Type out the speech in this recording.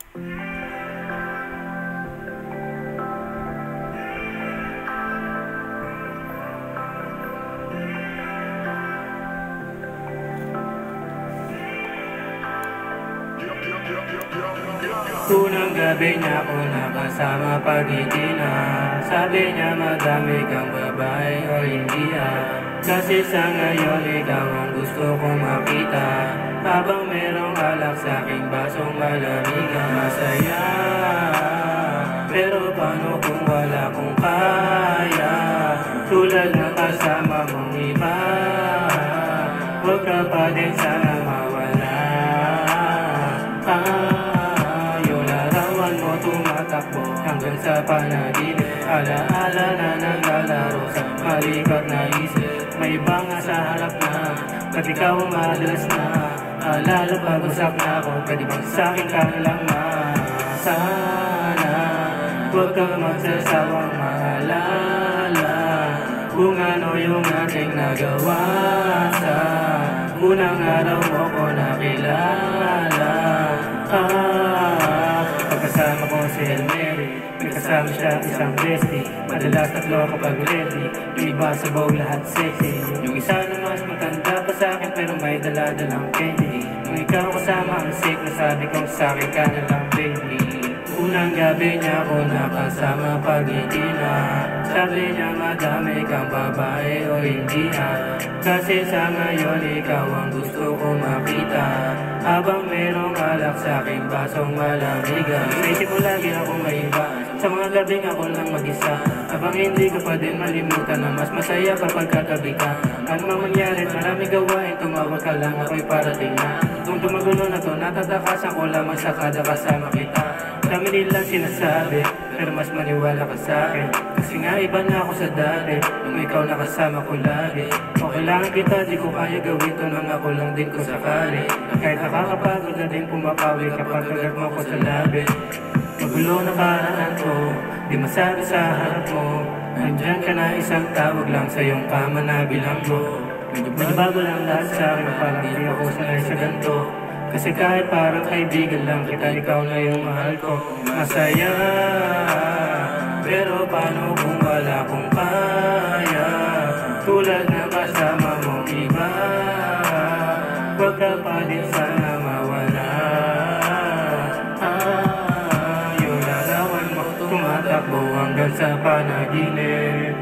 Unang gabi niya ako nakasama pag-ngiti na. Sabi niya madami kang babae o hindi kasi sa ngayon ikaw ang gusto kong makita. Habang merong alak sa aking basong malamig ang masaya. Pero paano kung wala kong kaya, tulad ng kasama mong iba? Huwag ka pa din sana mawala. Yung larawan mo tumatakbo hanggang sa panaginip. Alaala na naglalaro sa malikat na isip. May iba nga sa harap na, ba't ikaw umalas na? Alala pag-usap na ako, pwede bang sa'kin ka lang na? Sana huwag kang magsasawang maalala kung ano yung ating nagawa sa unang araw mo ko nakilala. Pagkasama ko si Elmery, may kasama siya isang bestie. Madalas tatlo kapag ready, yung iba sabaw lahat sexy. Yung isa na mas matanda pa sa'kin pero may dala-dalang candy. Nung ikaw kasama ang sick, nasabi kong sa'kin ka na lang baby. Unang gabi niya ako nakasama pag-ngiti na. Sabi niya madami kang babae o hindi kasi sa ngayon ikaw ang gusto kong makita. Habang merong alak sa aking basong malamig. Isip mo lagi akong may iba, sa mga gabing ako lang mag-isa. Habang hindi ko pa din malimutan na mas masaya kapag katabi ka. Ano mang mangyari, maraming gawain, tumawag ka lang ako'y parating na. Kung tumagulo na to, natatakasan ko lamang sa kada kasama kita. Dami nilang sinasabi, pero mas maniwala ka sa'kin. Kasi nga iba na ako sa dati, nung ikaw nakasama ko lagi. O kailangan kita, di ko kaya gawin to nang ako lang din ko sakali. Kahit nakakapagod na din pumapawi kapag kagat mo ko sa labi. Magulo na paraan ko, di masabi sa harap mo. Nandyan ka na isang tawag lang sa iyong kama na bilanggo. Medyo bago lang lahat sa'kin, parang di ako sanay sa ganito. Kasi kahit parang kaibigan lang kita, ikaw na yung mahal ko. Masaya, pero paano kung wala kong kaya? Tulad na kasama mong iba, huwag ka pa din sana mawala. Yung larawan mo tumatakbo hanggang sa panaginip.